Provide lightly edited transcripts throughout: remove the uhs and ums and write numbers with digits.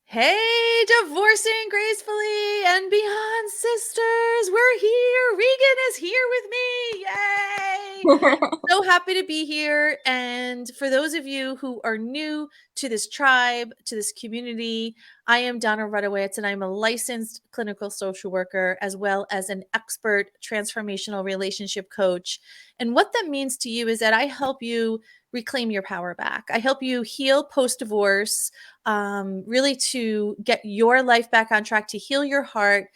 Hey, Divorcing Gracefully and Beyond sisters, we're here. Regan is here with me. Yay! So happy to be here. And for those of you who are new to this tribe, to this community, I am Dona Rutowicz, and I'm a licensed clinical social worker as well as an expert transformational relationship coach. And what that means to you is that I help you reclaim your power back. I help you heal post divorce, really to get your life back on track, to heal your heart,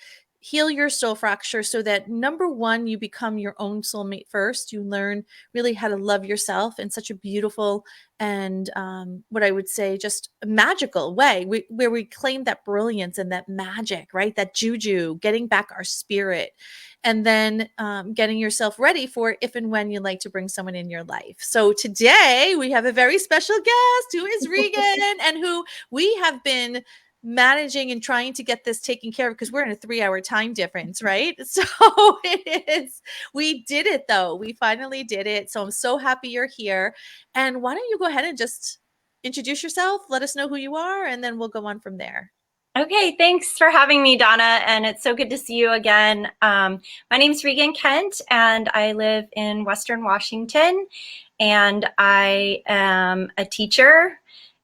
heal your soul fracture, so that number one, you become your own soulmate first. You learn really how to love yourself in such a beautiful and what I would say just a magical way, where we claim that brilliance and that magic, right? That juju, getting back our spirit, and then getting yourself ready for if and when you like to bring someone in your life. So today we have a very special guest who is Regan, and who we have been managing and trying to get this taken care of because we're in a 3-hour time difference, right? So it is, we did it though. We finally did it. So I'm so happy you're here. And why don't you go ahead and just introduce yourself, let us know who you are, and then we'll go on from there. Okay, thanks for having me, Donna, and it's so good to see you again. My name's Regan Kent, and I live in Western Washington, and I am a teacher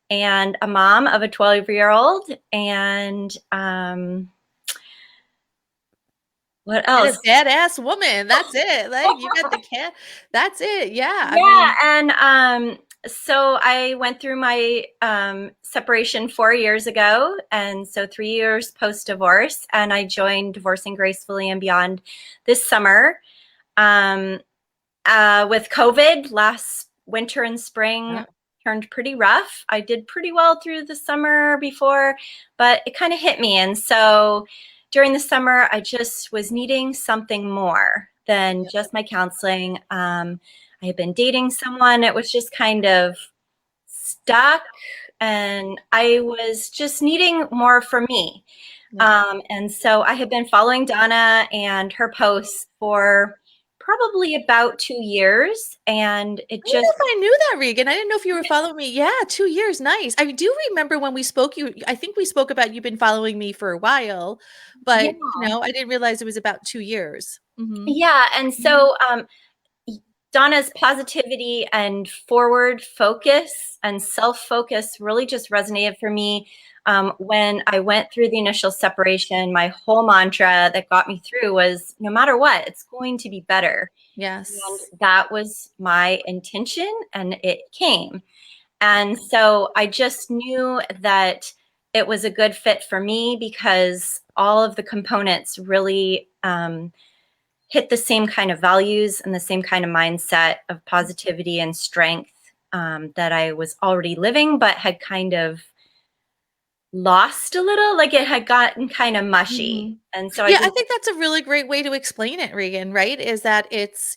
and a mom of a 12-year-old, and what else? And a badass woman. That's it. Like, you got the cat. That's it. Yeah. Yeah, and so I went through my separation 4 years ago, and so 3 years post-divorce, and I joined Divorcing Gracefully and Beyond this summer. With COVID, last winter and spring turned pretty rough. I did pretty well through the summer before, but it kind of hit me, and so during the summer, I just was needing something more than just my counseling. I had been dating someone. It was just kind of stuck, and I was just needing more for me. And so I had been following Donna and her posts for probably about 2 years, and it I don't know just if I knew that, Regan. I didn't know if you were following me. Yeah, 2 years. Nice. I do remember when we spoke, I think we spoke about you've been following me for a while, yeah, but I didn't realize it was about 2 years. yeah. And so Donna's positivity and forward focus and self-focus really just resonated for me. When I went through the initial separation, my whole mantra that got me through was, no matter what, it's going to be better. Yes. And that was my intention, and it came. And so I just knew that it was a good fit for me because all of the components really hit the same kind of values and the same kind of mindset of positivity and strength that I was already living, but had kind of lost a little, like it had gotten kind of mushy. And so Yeah, I think that's a really great way to explain it, Regan, right? Is that it's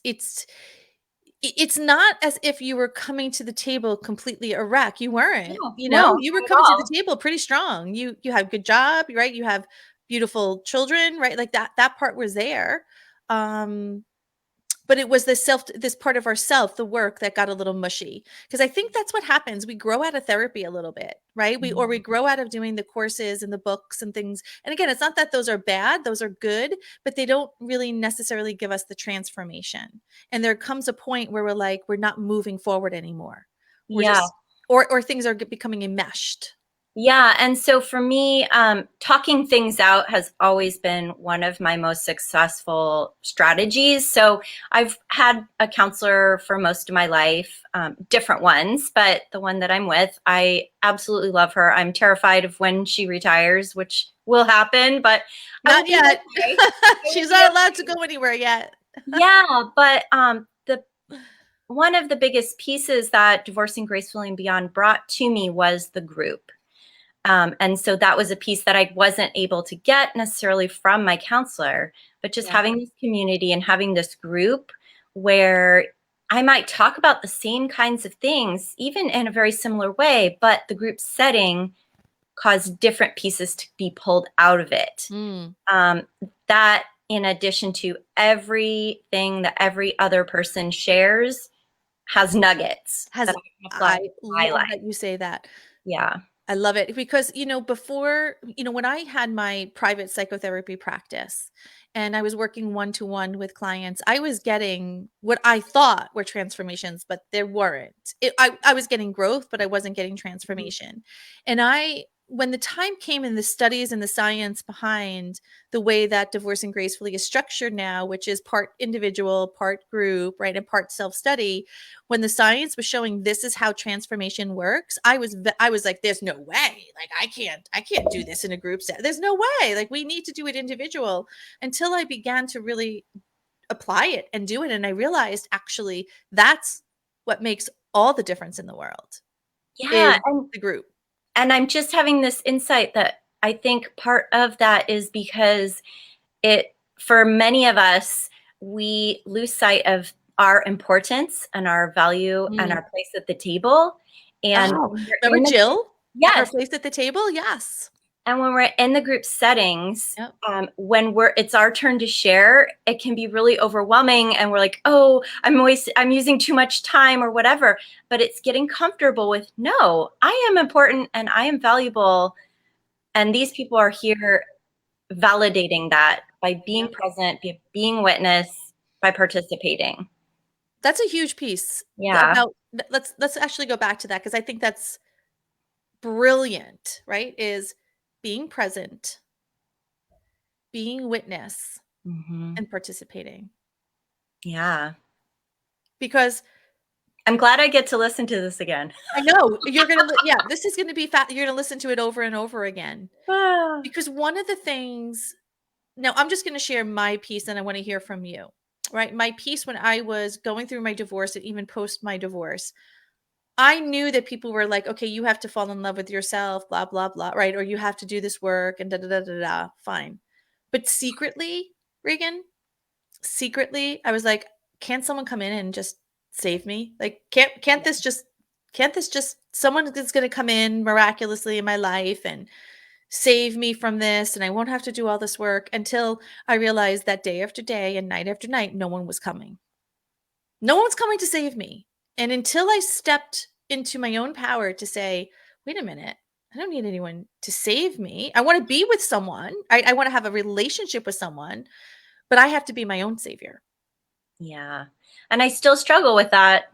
not as if you were coming to the table completely a wreck. You weren't, no, you were not at coming to all. the table pretty strong. You have good job, right? You have beautiful children, right? Like that part was there. But it was this part of ourself, the work, that got a little mushy, because I think that's what happens. We grow out of therapy a little bit, right? We grow out of doing the courses and the books and things. And again, it's not that those are bad, those are good, but they don't really necessarily give us the transformation. And there comes a point where we're not moving forward anymore. We're Yeah. just or things are becoming enmeshed. Yeah. And so for me, talking things out has always been one of my most successful strategies. So I've had a counselor for most of my life, different ones, but the one that I'm with, I absolutely love her. I'm terrified of when she retires, which will happen, but I will Not be yet. okay. She's not allowed to go anywhere yet. Yeah, but the one of the biggest pieces that Divorcing Gracefully and Beyond brought to me was the group. And so that was a piece that I wasn't able to get necessarily from my counselor, but just having this community and having this group where I might talk about the same kinds of things, even in a very similar way, but the group setting caused different pieces to be pulled out of it. That, in addition to everything that every other person shares, has nuggets that I can apply I to my love life. that you say that. Yeah. I love it because, before, when I had my private psychotherapy practice and I was working one-to-one with clients, I was getting what I thought were transformations, but there weren't. I was getting growth, but I wasn't getting Mhm. transformation. And when the time came and the studies and the science behind the way that Divorcing Gracefully is structured now, which is part individual, part group, right, and part self-study, when the science was showing this is how transformation works, I was like, there's no way. Like I can't do this in a group set. There's no way. Like we need to do it individual, until I began to really apply it and do it. And I realized actually that's what makes all the difference in the world Yeah, is the group. and I'm just having this insight that I think part of that is because for many of us, we lose sight of our importance and our value and Mm. our place at the table. And Oh, when we're remember in the group, Jill? Her yes, place at the table? Yes. and when we're in the group settings, Yep. when it's our turn to share, it can be really overwhelming, and we're like, "Oh, I'm using too much time or whatever." But it's getting comfortable with, "No, I am important and I am valuable, and these people are here validating that by being Yep. present, being witness, by participating." That's a huge piece Yeah. about let's actually go back to that because I think that's brilliant, right? Is being present, being witness, Hmm. and participating. Yeah. Because I'm glad I get to listen to this again. I know you're gonna yeah, this is gonna be you're gonna listen to it over and over again. Ah. Because one of the things now I'm just gonna share my piece and I want to hear from you. Right? My piece when I was going through my divorce and even post my divorce, I knew that people were like, "Okay, you have to fall in love with yourself, blah, blah, blah," right? Or you have to do this work and da da da da da. Fine. But secretly, Regan, secretly, I was like, "Can't someone come in and just save me? Like, can't this just someone that's gonna come in miraculously in my life and save me from this, and I won't have to do all this work," until I realized that day after day and night after night, no one was coming. No one's coming to save me. And until I stepped into my own power to say, wait a minute, I don't need anyone to save me. I want to be with someone. I want to have a relationship with someone, but I have to be my own savior. Yeah. And I still struggle with that.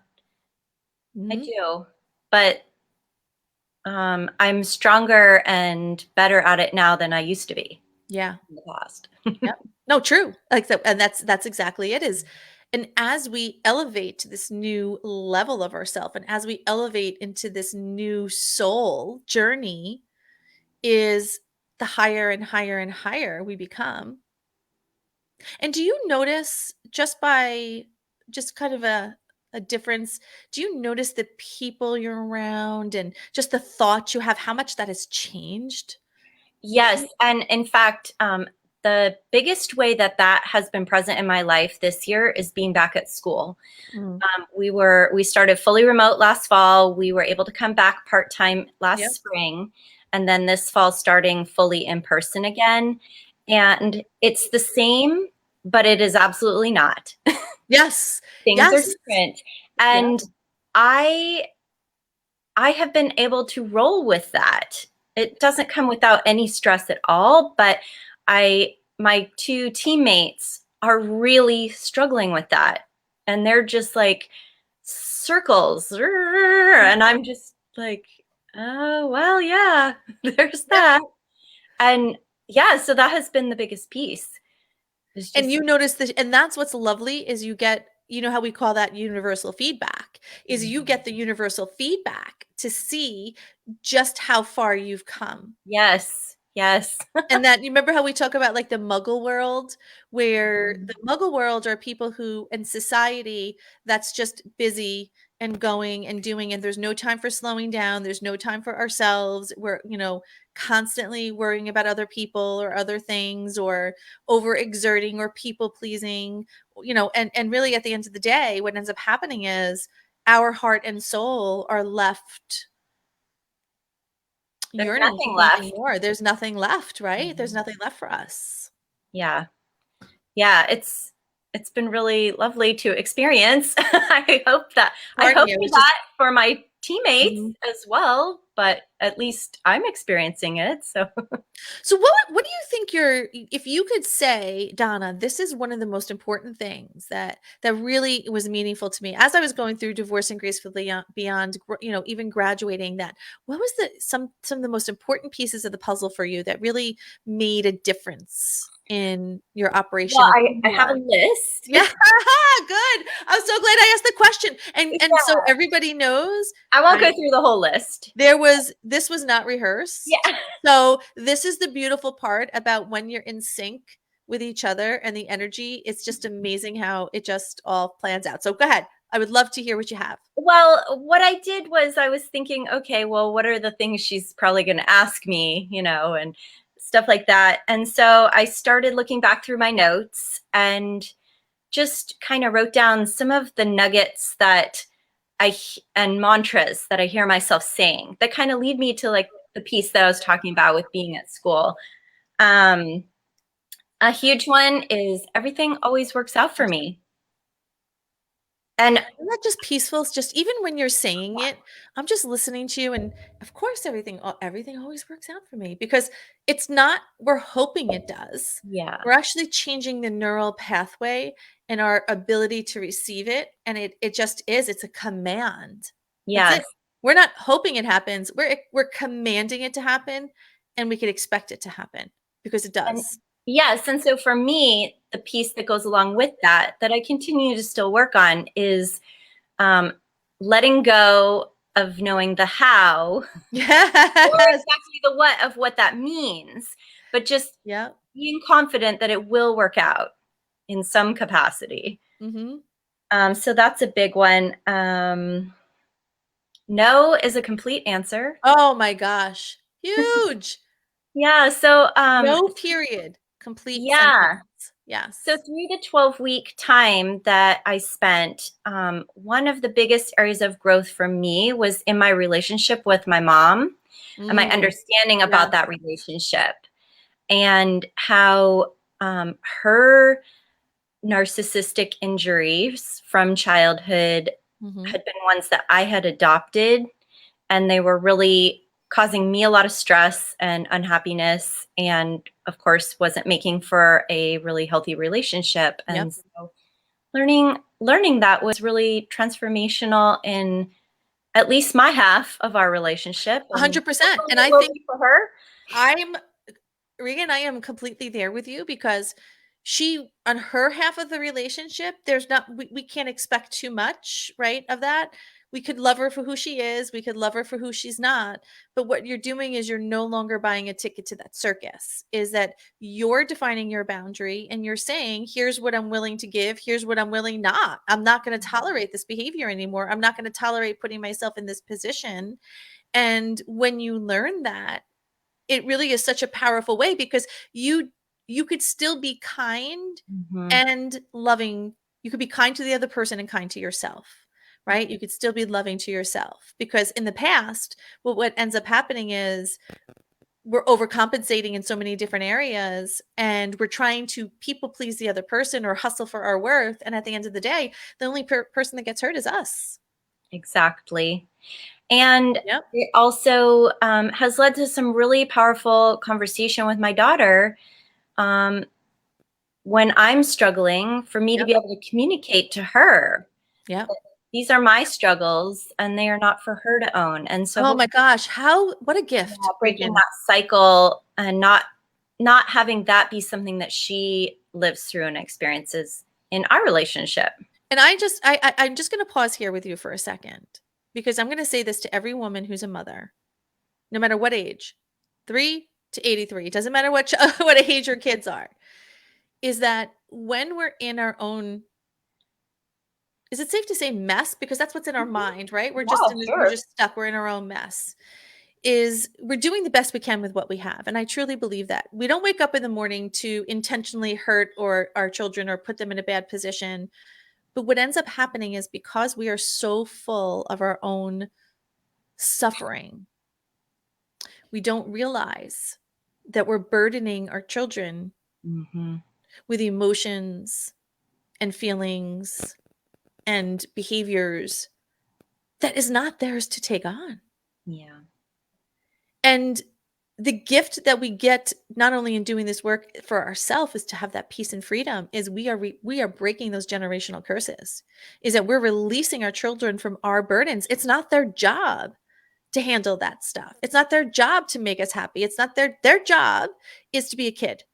I Mhm. do. But I'm stronger and better at it now than I used to be Yeah. in the past. Yep. No, true. Like that, and that's exactly it is. And as we elevate to this new level of ourself and as we elevate into this new soul journey is the higher and higher and higher we become. And do you notice just by just kind of a difference, do you notice the people you're around and just the thoughts you have, how much that has changed Yes, you? and in fact, the biggest way that that has been present in my life this year is being back at school. Mm. We started fully remote last fall. We were able to come back part-time last Yep. spring, and then this fall starting fully in person again. And it's the same, but it is absolutely not. Yes. Things are Yes. different. Yep. And I I have been able to roll with that. It doesn't come without any stress at all, but my two teammates are really struggling with that. And they're just like circles. And I'm just like, oh, well, yeah, there's Yep. that. And yeah, so that has been the biggest piece. It's And just, you notice that, and that's what's lovely is you get, how we call that universal feedback, is you mhm. get the universal feedback to see just how far you've come. Yes, yes. And that you remember how we talk about, like, the muggle world, where the Mhm. muggle world are people who in society that's just busy and going and doing, and there's no time for slowing down, there's no time for ourselves. We're, constantly worrying about other people or other things or overexerting or people pleasing, and really at the end of the day, what ends up happening is our heart and soul are left There's yearning for nothing something left. more. There's nothing left, right? There's Mhm. nothing left for us. Yeah. Yeah, it's been really lovely to experience. I hope Darn for you, it's just that for my teammates mhm. as well, but at least I'm experiencing it. So So what do you think if you could say, Donna, this is one of the most important things that really was meaningful to me as I was going through Divorcing Gracefully Beyond, even graduating, that what was some of the most important pieces of the puzzle for you that really made a difference in your well, operation of who I you have a are? list. Yeah, good. I'm so glad I asked the question. And so Yeah, everybody knows, I won't go through the whole list. this was not rehearsed. Yeah. So this is the beautiful part about when you're in sync with each other and the energy. It's just amazing how it just all plans out. So go ahead. I would love to hear what you have. Well, what I did was I was thinking, okay, well, what are the things she's probably going to ask me, and stuff like that. And so I started looking back through my notes and just kind of wrote down some of the nuggets and mantras that I hear myself saying that kind of lead me to like the piece that I was talking about with being at school. Um, a huge one is everything always works out for me. And Isn't that just peaceful? It's just even when you're saying it, I'm just listening to you, and of course everything always works out for me because it's not we're hoping it does. yeah, We're actually changing the neural pathway and our ability to receive it, and it just is. It's a command. That's yes. it. We're not hoping it happens. We're commanding it to happen, and we can expect it to happen because it And does. yes, and so for me, the piece that goes along with that I continue to still work on is um, letting go of knowing the how or Yes. exactly the what of what that means, but just Yeah. being confident that it will work out in some capacity. Mm-hmm. So that's a big one. No is a complete answer. Oh my gosh. Huge. Yeah. So No period. Complete sentence. yeah. So Yes. through the 12-week time that I spent, one of the biggest areas of growth for me was in my relationship with my mom and my Mm, understanding about yes. that relationship and how her narcissistic injuries from childhood Mhm. had been ones that I had adopted, and they were really causing me a lot of stress and unhappiness, and of course wasn't making for a really healthy relationship. Yep. And so learning that was really transformational in at least my half of our relationship, and 100%. hopefully And it I will think be for her. I'm Regan, I am completely there with you because she on her half of the relationship, there's not we can't expect too much, right, of that. We could love her for who she is, we could love her for who she's not, but what you're doing is you're no longer buying a ticket to that circus. Is that you're defining your boundary and you're saying, here's what I'm willing to give, here's what I'm willing not. I'm not going to tolerate this behavior anymore. I'm not going to tolerate putting myself in this position. And when you learn that, it really is such a powerful way because you could still be kind Mhm. and loving. You could be kind to the other person and kind to yourself, right? You could still be loving to yourself because in the past, what ends up happening is we're overcompensating in so many different areas and we're trying to people please the other person or hustle for our worth, and at the end of the day, the only person that gets hurt is us. Exactly. And Yep. it also has led to some really powerful conversation with my daughter. Um, when I'm struggling, for me to Yep. be able to communicate to her, Yep. these are my struggles and they are not for her to own. And so Oh hopefully, my gosh, how what a yeah, gift, breaking Regan. that cycle and not having that be something that she lives through and experiences in our relationship. And I'm just going to pause here with you for a second because I'm going to say this to every woman who's a mother, no matter what age, 3 to 83, it doesn't matter what what age your kids are, is that when we're in our own, is it safe to say mess, because that's what's in our Mhm. mind, right? Yeah, We're sure. just stuck, we're in our own mess. Is we're doing the best we can with what we have. And I truly believe that. We don't wake up in the morning to intentionally hurt or our children or put them in a bad position. But what ends up happening is because we are so full of our own suffering, we don't realize that we're burdening our children Hmm. with emotions and feelings and behaviors that is not theirs to take on. Yeah. And the gift that we get not only in doing this work for ourselves is to have that peace and freedom, is we are breaking those generational curses, is that we're releasing our children from our burdens. It's not their job to handle that stuff. It's not their job to make us happy. It's not their job is to be a kid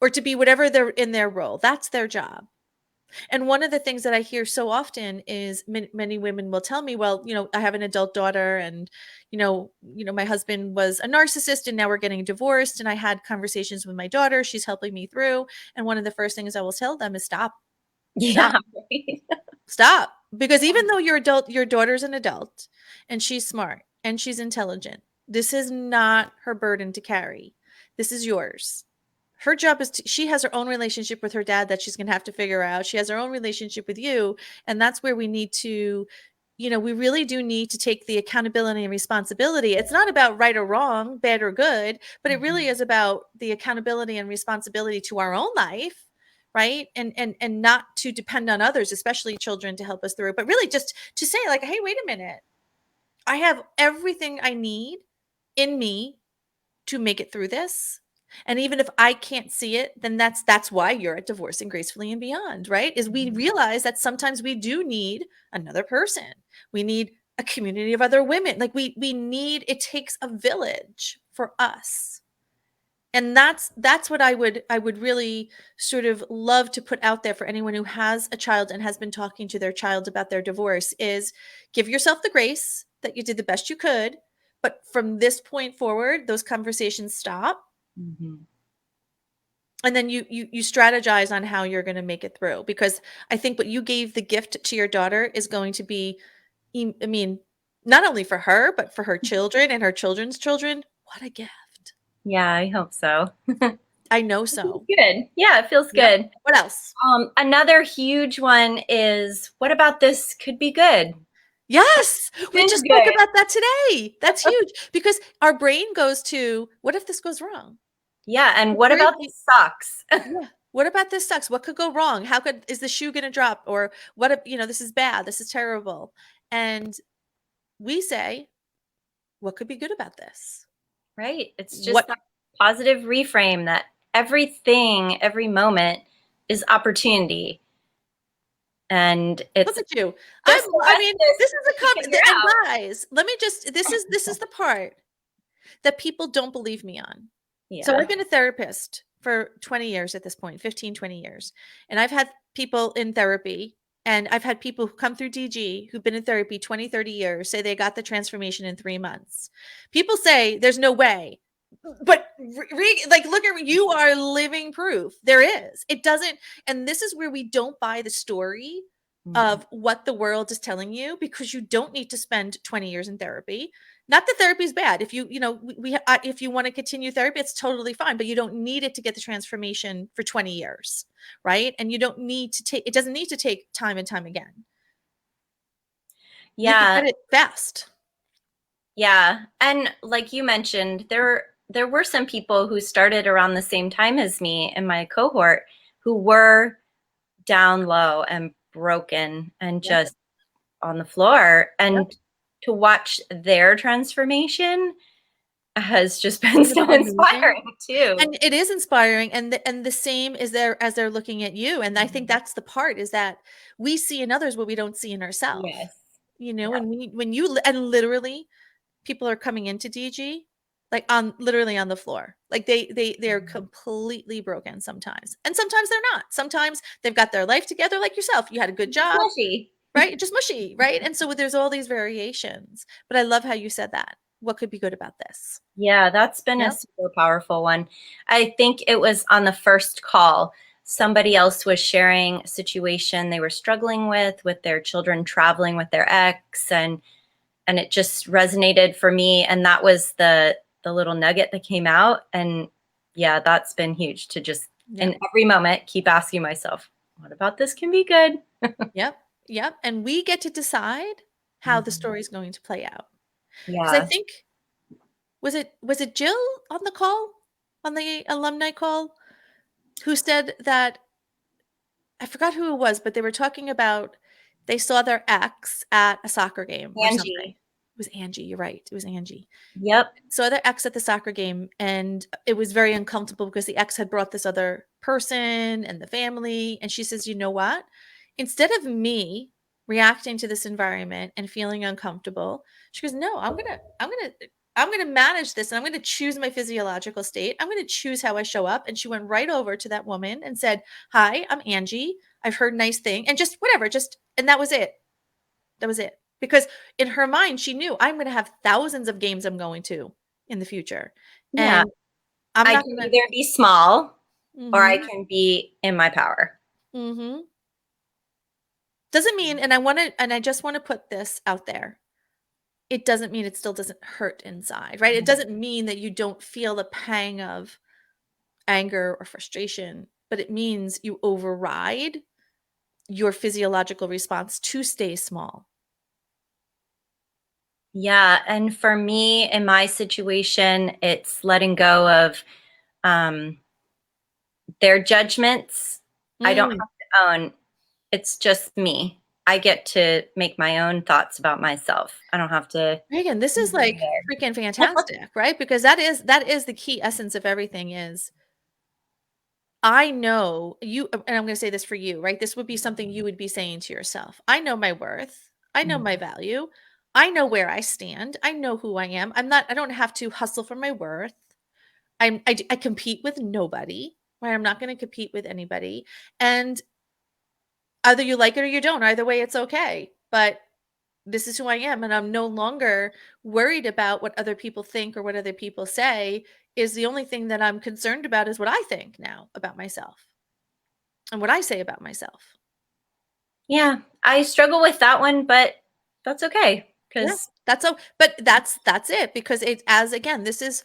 or to be whatever they're in their role. That's their job. And one of the things that I hear so often is many women will tell me, well, I have an adult daughter, and my husband was a narcissist, and now we're getting divorced, and I had conversations with my daughter, she's helping me through, and one of the first things I will tell them is stop. Yeah. Stop. Because even though your daughter's an adult and she's smart and she's intelligent, this is not her burden to carry. This is yours. Her job is she has her own relationship with her dad that she's going to have to figure out. She has her own relationship with you. And that's where we need to, we really do need to take the accountability and responsibility. It's not about right or wrong, bad or good, but it really is about the accountability and responsibility to our own life, right? And not to depend on others, especially children, to help us through, but really just to say, like, hey, wait a minute. I have everything I need in me to make it through this. And even if I can't see it, then that's why you're at Divorcing Gracefully and Beyond, right? Is we realize that sometimes we do need another person. We need a community of other women. Like we need, it takes a village for us. And that's what I would really sort of love to put out there for anyone who has a child and has been talking to their child about their divorce, is give yourself the grace that you did the best you could. But from this point forward, those conversations stop. Mm-hmm. And then you strategize on how you're going to make it through, because I think what you gave the gift to your daughter is going to be, I mean, not only for her, but for her children and her children's children. What a gift. Yeah, I hope so. I know so. Good. Yeah, it feels Yep. good. What else? Another huge one is, what about this could be good? Yes. We This just is spoke good. about that today. That's huge, because our brain goes to, what if this goes wrong? Yeah, and It's what very about deep. this sucks? Yeah. What about this sucks? What could go wrong? Is the shoe going to drop? Or what if, this is bad. This is terrible. And we say, what could be good about this? Right. It's just What? that positive reframe that everything, every moment is opportunity. And it's Look at you. just the I rest mean, of this this is to figure and out. guys, let me just, this is the part that people don't believe me on. So Yeah. I've been a therapist for 20 years at this point, 15, 20 years. And I've had people in therapy, and I've had people who come through DG who've been in therapy 20, 30 years say they got the transformation in 3 months. People say there's no way. But like, look at you, are living proof. There is. It doesn't. And this is where we don't buy the story of what the world is telling you, because you don't need to spend 20 years in therapy. Not that therapy is bad. If if you want to continue therapy, it's totally fine, but you don't need it to get the transformation for 20 years, right? And you don't need to take, it doesn't need to take time and time again. You can Yeah. get it fast. Yeah. And like you mentioned, there were some people who started around the same time as me in my cohort who were down low and broken and Yep. just on the floor. And Yep. to watch their transformation has just been It's so been amazing. inspiring too. And it is inspiring, and the same is there as they're looking at you. And I think that's the part, is that we see in others what we don't see in ourselves. Yes. And when you and literally people are coming into DG like literally on the floor. Like they're completely broken sometimes. And sometimes they're not. Sometimes they've got their life together, like yourself. You had a good job, Mushy. right? Just mushy, right? And so there's all these variations. But I love how you said that. What could be good about this? Yeah, that's been a Yep. super powerful one. I think it was on the first call. Somebody else was sharing a situation they were struggling with their children traveling with their ex, and it just resonated for me. And that was the little nugget that came out. And yeah, that's been huge to just in every moment keep asking myself, what about this can be good? Yep. Yep. And we get to decide how the story is going to play out. Because I Yeah. think, was it Jill on the call, on the alumni call, who said that, I forgot who it was, but they were talking about, they saw their ex at a soccer game or something. Angie. was Angie. You're right. It was Angie. Yep. So their ex at the soccer game, and it was very uncomfortable because the ex had brought this other person and the family. And she says, you know what? Instead of me reacting to this environment and feeling uncomfortable, she goes, no, I'm gonna manage this, and I'm gonna choose my physiological state. I'm gonna choose how I show up. And she went right over to that woman and said, hi, I'm Angie. I've heard nice thing, and just whatever, and that was it. That was it. Because in her mind, she knew I'm going to have thousands of games I'm going to in the future. Yeah. And I'm I not can going to. either be small or I Mm-hmm, can be in my power. mm-hmm. Doesn't mean, and I just want to put this out there. It doesn't mean it still doesn't hurt inside, right? It doesn't mean that you don't feel the pang of anger or frustration, but it means you override your physiological response to stay small. Yeah. And for me, in my situation, it's letting go of um, their judgments. I don't have Mm. to own. It's just me. I get to make my own thoughts about myself. I don't have to Regan, this be is like there. freaking fantastic, right? Because that is the key essence of everything is I know you, and I'm going to say this for you, right? This would be something you would be saying to yourself. I know my worth. I know my value. I know where I stand. I know who I am. I don't have to hustle for my worth. I compete with nobody, right? I'm not going to compete with anybody. And either you like it or you don't. Either way, it's okay. But this is who I am, and I'm no longer worried about what other people think or what other people say. Is the only thing that I'm concerned about is what I think now about myself and what I say about myself. Yeah. I struggle with that one, but that's okay Yeah, because but that's it because it's as again, this is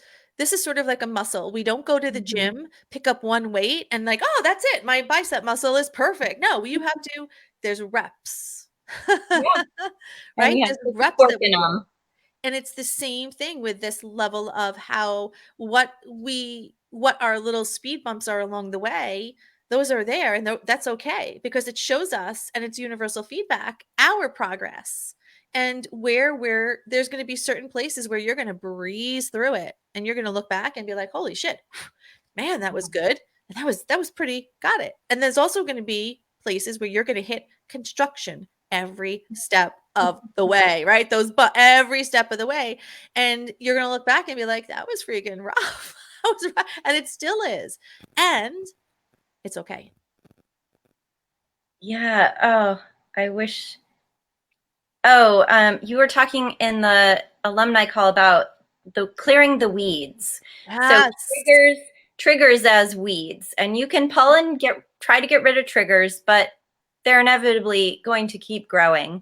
sort of like a muscle. We don't go to the gym, pick up one weight and like, "Oh, that's it. My bicep muscle is perfect." No, you have to there's reps. yeah, and Right? you have There's to keep reps that we working do. them. And it's the same thing with this level of how what our little speed bumps are along the way, those are there and that's okay because it shows us and it's universal feedback, our progress. And where there's going to be certain places where you're going to breeze through it and you're going to look back and be like, "Holy shit. Man, that was good. And that was pretty got it." And there's also going to be places where you're going to hit construction every step of the way, right? But every step of the way. And you're going to look back and be like, that was freaking rough. That was rough. And it still is. And it's okay. Yeah. Oh, I wish. Oh, you were talking in the alumni call about the clearing the weeds. So Yes. triggers as weeds, and you can pull and try to get rid of triggers, but they're inevitably going to keep growing.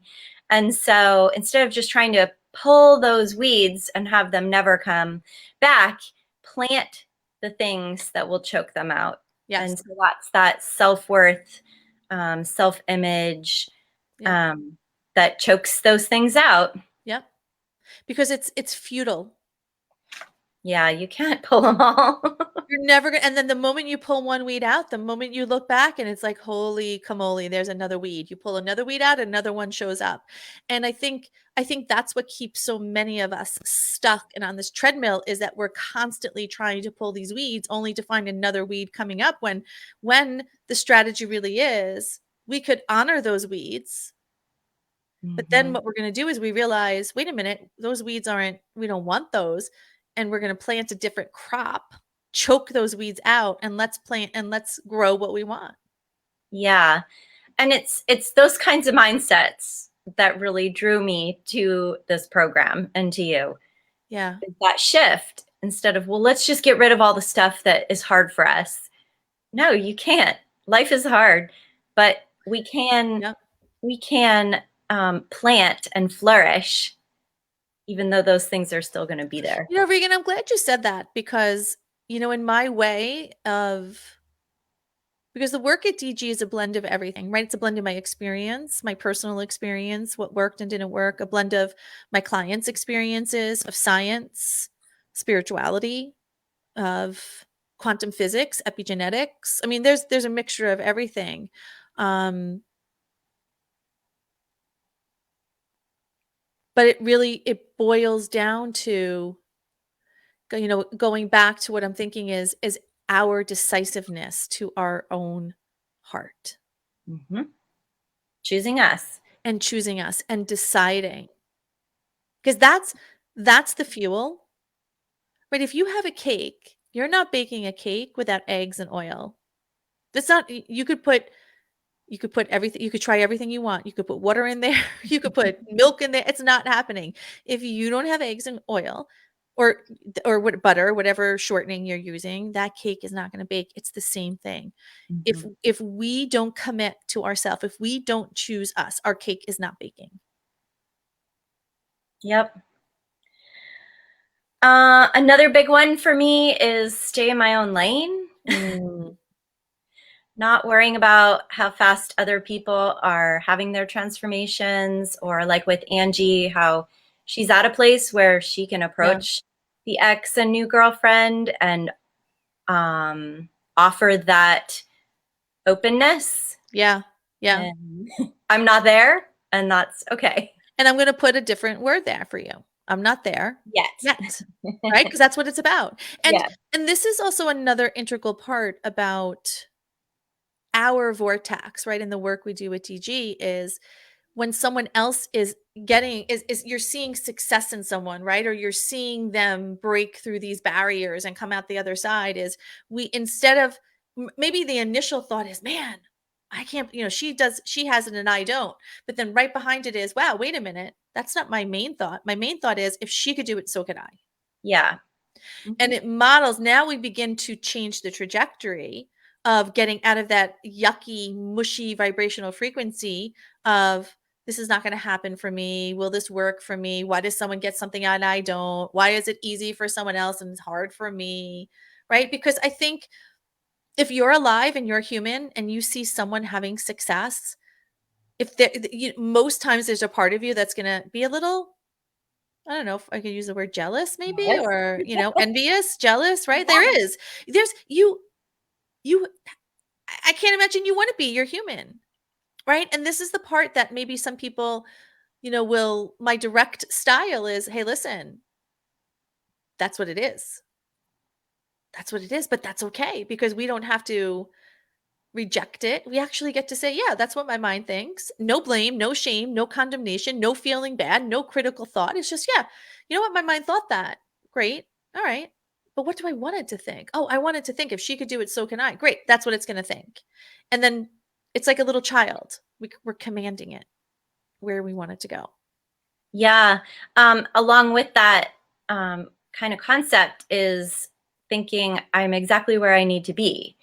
And so instead of just trying to pull those weeds and have them never come back, plant the things that will choke them out. Yes. And so that's that self-worth, self-image, Yep. um, that chokes those things out. Yep. Because it's futile. Yeah, you can't pull them all. You're never gonna and then the moment you pull one weed out, the moment you look back and it's like, "Holy camole, there's another weed." You pull another weed out, another one shows up. And I think that's what keeps so many of us stuck and on this treadmill is that we're constantly trying to pull these weeds only to find another weed coming up when the strategy really is, we could honor those weeds, but then Mhm. what we're gonna do is we realize, "Wait a minute, those weeds aren't we don't want those, and we're gonna plant a different crop, choke those weeds out, and let's plant and let's grow what we want." Yeah. And it's those kinds of mindsets that really drew me to this program and to you. Yeah. That shift instead of, well, let's just get rid of all the stuff that is hard for us. No, you can't. Life is hard, but Yep. we can plant and flourish, even though those things are still going to be there. Regan, I'm glad you said that because, in my way of because the work at DG is a blend of everything, right? It's a blend of my experience, my personal experience, what worked and didn't work, a blend of my clients' experiences, of science, spirituality, of quantum physics, epigenetics. I mean, there's a mixture of everything. Um, But it boils down to, going back to what I'm thinking is our decisiveness to our own heart Mm-hmm. Choosing us. and choosing us and deciding. Because that's the fuel. Right? If you have a cake, you're not baking a cake without eggs and oil. That's not you could put everything, you could try everything you want. You could put water in there, you could put milk in there. It's not happening. If you don't have eggs and oil or what butter, whatever shortening you're using, that cake is not going to bake. It's the same thing. Mm-hmm. If we don't commit to ourselves, if we don't choose us, our cake is not baking. Yep. Another big one for me is stay in my own lane. Not worrying about how fast other people are having their transformations, or like with Angie, how she's at a place where she can approach the ex and new girlfriend and offer that openness. Yeah. And I'm not there, and that's okay. And I'm going to put a different word there for you. I'm not there yet. Right? Because that's what it's about. And this is also another integral part about our vortex, right? In the work we do with DG is when someone else is you're seeing success in someone, right? Or you're seeing them break through these barriers and come out the other side, is we, instead of maybe the initial thought is, man, I can't, she has it and I don't. But then right behind it is, wow, wait a minute. That's not my main thought. My main thought is, if she could do it, so could I. Yeah. Mm-hmm. And it models, now we begin to change the trajectory of getting out of that yucky, mushy vibrational frequency of, this is not going to happen for me. Will this work for me? Why does someone get something and I don't? Why is it easy for someone else and it's hard for me? Right? Because I think if you're alive and you're human and you see someone having success, most times there's a part of you that's going to be a little, I don't know if I could use the word jealous, maybe, or, envious, jealous, right? Yeah. There's I can't imagine you want to be, you're human, right? And this is the part that maybe some people, my direct style is, hey, listen, that's what it is. That's what it is, but that's okay, because we don't have to reject it. We actually get to say, yeah, that's what my mind thinks. No blame, no shame, no condemnation, no feeling bad, no critical thought. It's just, yeah, you know what? My mind thought that. Great. All right. But what do I want it to think? Oh, I want it to think, if she could do it, so can I. Great. That's what it's going to think. And then it's like a little child. We're commanding it where we want it to go. Yeah. Along with that kind of concept is thinking, I'm exactly where I need to be.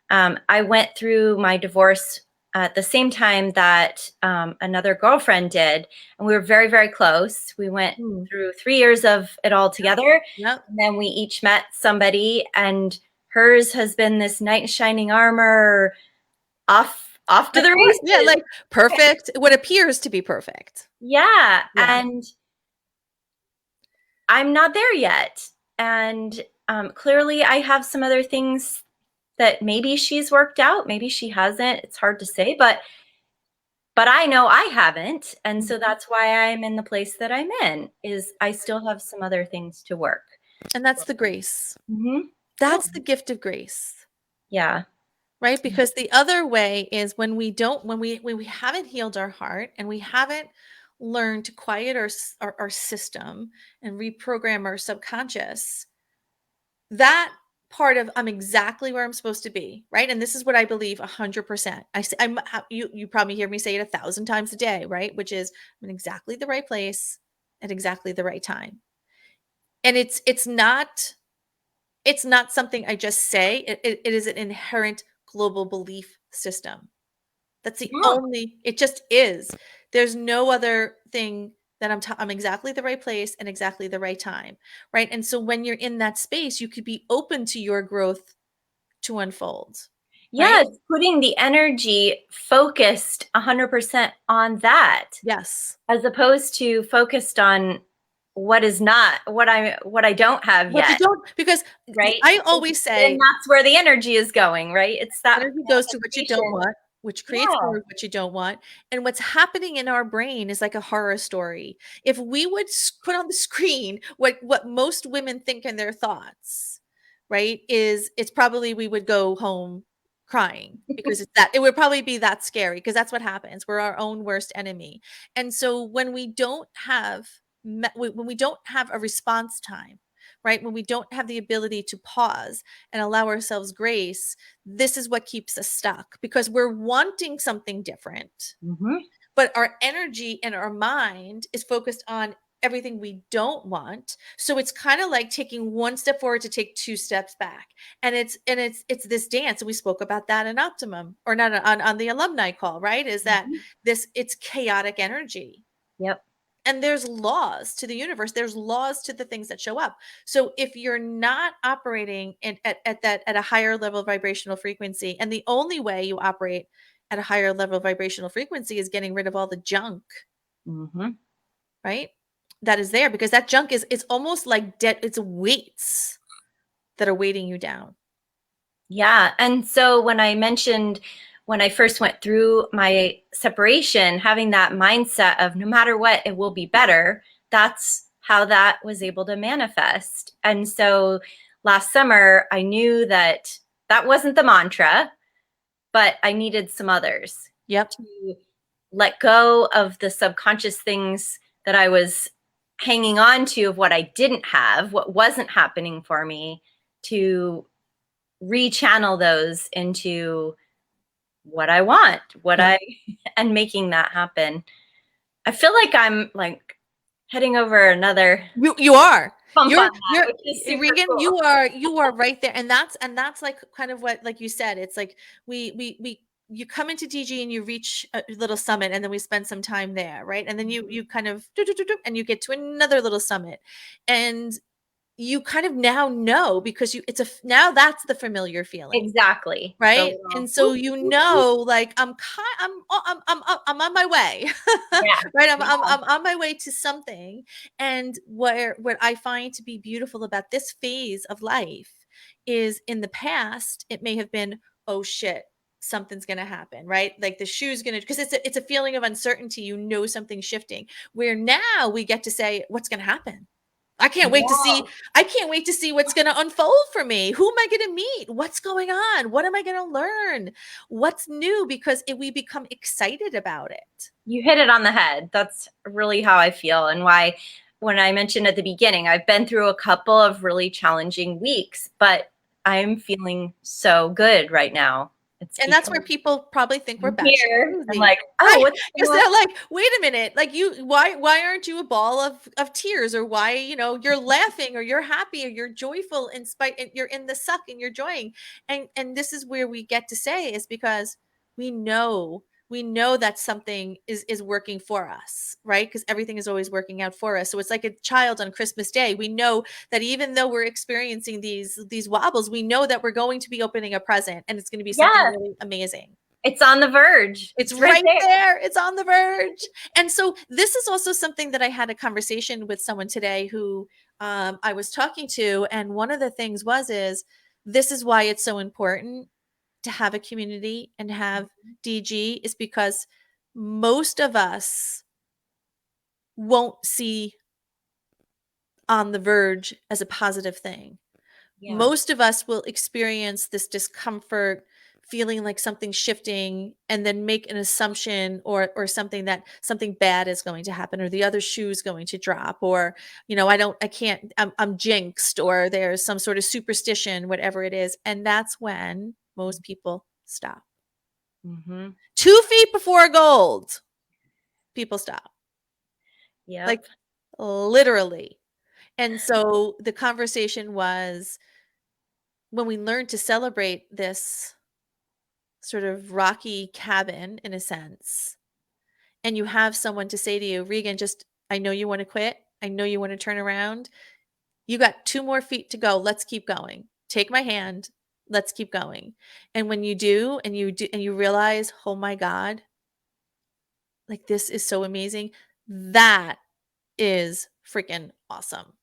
I went through my divorce at the same time that another girlfriend did, and we were very, very close. We went through 3 years of it all together. Yep. And then we each met somebody, and hers has been this knight in shining armor, off to the races. Yeah, like perfect. What appears to be perfect. Yeah. And I'm not there yet. And clearly I have some other things that maybe she's worked out, maybe she hasn't. It's hard to say, but I know I haven't. And so that's why I'm in the place that I'm in, is I still have some other things to work. And that's the grace. Mm-hmm. That's the gift of grace. Yeah. Right? Because the other way is when we haven't healed our heart and we haven't learned to quiet our system and reprogram our subconscious, that part of, I'm exactly where I'm supposed to be, right? And this is what I believe 100%. You probably hear me say it 1,000 times a day, right? Which is, I'm in exactly the right place at exactly the right time. And it's not something I just say. It is an inherent global belief system. That's the only, it just is. There's no other thing that I'm exactly the right place and exactly the right time, right? And so when you're in that space, you could be open to your growth to unfold. Yes, right? Putting the energy focused 100% on that. Yes. As opposed to focused on what is not, what I don't have yet. Because right? I always say, and that's where the energy is going, right? It's that energy goes to what you don't want. which creates Yeah. more of what you don't want. And what's happening in our brain is like a horror story. If we would put on the screen what most women think in their thoughts, right, is it's probably we would go home crying because it would probably be that scary because that's what happens. We're our own worst enemy. And so when we don't have when we don't have a response time, right? When we don't have the ability to pause and allow ourselves grace, this is what keeps us stuck because we're wanting something different, Mm-hmm. but our energy and our mind is focused on everything we don't want. So it's kind of like taking one step forward to take two steps back. And it's this dance. And we spoke about that in Optimum or not on the alumni call, right? Is that Mm-hmm. it's chaotic energy. Yep. And there's laws to the universe. There's laws to the things that show up. So if you're not operating at a higher level of vibrational frequency, and the only way you operate at a higher level of vibrational frequency is getting rid of all the junk, Mm-hmm. right? That is there because that junk is it's almost like dead, it's weights that are weighting you down. Yeah. And so when I mentioned when I first went through my separation, having that mindset of no matter what, it will be better, that's how that was able to manifest. And so last summer, I knew that that wasn't the mantra, but I needed some others Yep. to let go of the subconscious things that I was hanging on to of what I didn't have, what wasn't happening for me, to rechannel those into what I want, Yep. and making that happen. I feel like I'm like heading over another You are. bump on You're that, which is super Regan, cool. you are right there. And that's like kind of what like you said, it's like we you come into DG and you reach a little summit and then we spend some time there, right? And then you kind of and you get to another little summit. And you kind of now know because now that's the familiar feeling. Exactly. The Right? little And so whoop, you whoop, whoop. know, like I'm on my way, Yeah. right? Yeah. I'm on my way to something. And what I find to be beautiful about this phase of life is in the past, it may have been, oh shit, something's gonna happen, right? Like the shoe's gonna because it's a feeling of uncertainty. You know something's shifting. Where now we get to say, what's gonna happen? I can't wait to see Yeah. I can't wait to see what's going to unfold for me. Who am I going to meet? What's going on? What am I going to learn? What's new? Because we become excited about it. You hit it on the head. That's really how I feel, and why when I mentioned at the beginning, I've been through a couple of really challenging weeks, but I'm feeling so good right now. It's And that's because where people probably think we're I'm batshit here. I'm crazy. like, oh, Right? what's Because going on? they're like, wait a minute, like why aren't you a ball of tears or why, you're laughing or you're happy or you're joyful in spite and you're in the suck and you're joying. And this is where we get to say is because we know that something is working for us, right? Because everything is always working out for us. So it's like a child on Christmas Day. We know that even though we're experiencing these wobbles, we know that we're going to be opening a present and it's going to be something Yeah, really amazing. it's on the verge. It's It's right right there. there. It's on the verge. And so this is also something that I had a conversation with someone today who I was talking to. And one of the things is this is why it's so important to have a community and have DG is because most of us won't see on the verge as a positive thing. Yeah. Most of us will experience this discomfort, feeling like something's shifting, and then make an assumption or something that something bad is going to happen or the other shoe is going to drop or I can't I'm jinxed or there's some sort of superstition, whatever it is. And that's when most people stop. Mm-hmm. 2 feet before gold, people stop. Yep. Like literally. And so the conversation was when we learn to celebrate this sort of rocky cabin in a sense, and you have someone to say to you, Regan, just, I know you want to quit. I know you want to turn around. You got 2 more feet to go. Let's keep going. Take my hand. Let's keep going. And when you do, and you realize, oh my God, like this is so amazing. That is freaking awesome.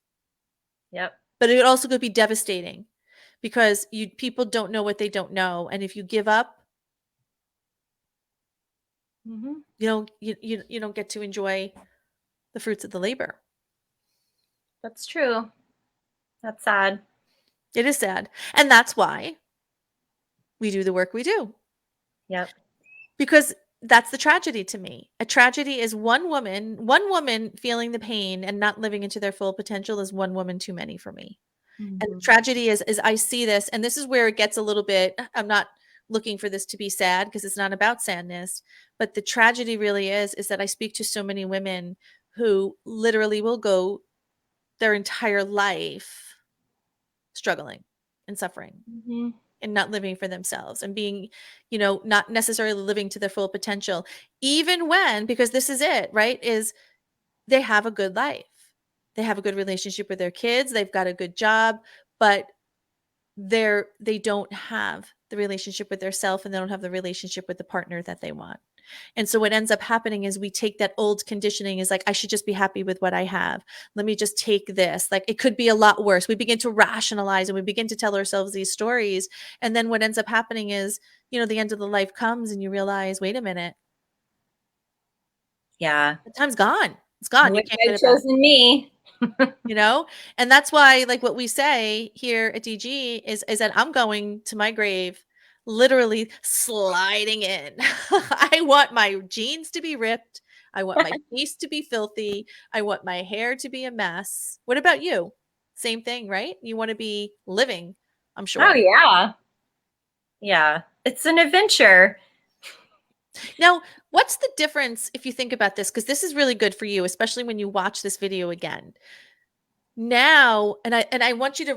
Yep. But it also could be devastating because people don't know what they don't know. And if you give up, Mhm. You don't get to enjoy the fruits of the labor. That's true. That's sad. It is sad. And that's why we do the work we do. Yep. Because that's the tragedy to me. A tragedy is one woman feeling the pain and not living into their full potential is one woman too many for me. And the Mhm. tragedy is I see this, and this is where it gets a little bit, I'm not looking for this to be sad because it's not about sadness, but the tragedy really is that I speak to so many women who literally will go their entire life struggling and suffering Mhm. and not living for themselves and being, not necessarily living to their full potential, even when, because this is it, right? Is they have a good life. They have a good relationship with their kids. They've got a good job, but they don't have the relationship with their self and they don't have the relationship with the partner that they want. And so what ends up happening is we take that old conditioning is like, I should just be happy with what I have. Let me just take this. Like it could be a lot worse. We begin to rationalize and we begin to tell ourselves these stories. And then what ends up happening is, the end of the life comes and you realize, wait a minute, Yeah. the time's gone. It's I gone. You wish can't get I'd it back. chosen me. You know? And that's why, like, what we say here at DG is that I'm going to my grave literally sliding in. I want my jeans to be ripped. I want my face to be filthy. I want my hair to be a mess. What about you? Same thing, right? You want to be living, I'm Oh, sure. yeah. Yeah. It's an adventure. Now, what's the difference if you think about this? Because this is really good for you, especially when you watch this video again. Now, and I want you to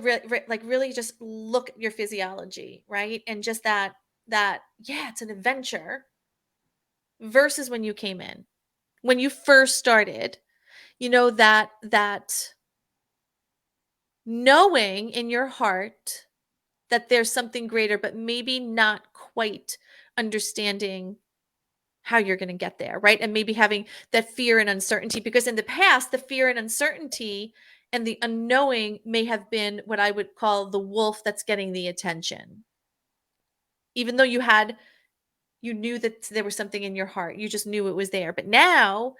like really just look at your physiology, right? And just that yeah, it's an adventure versus when you came in. When you first started, that knowing in your heart that there's something greater but maybe not quite understanding how you're going to get there, right? And maybe having that fear and uncertainty because in the past, the fear and uncertainty and the unknowing may have been what I would call the wolf that's getting the attention. Even though you knew that there was something in your heart, you just knew it was there. But now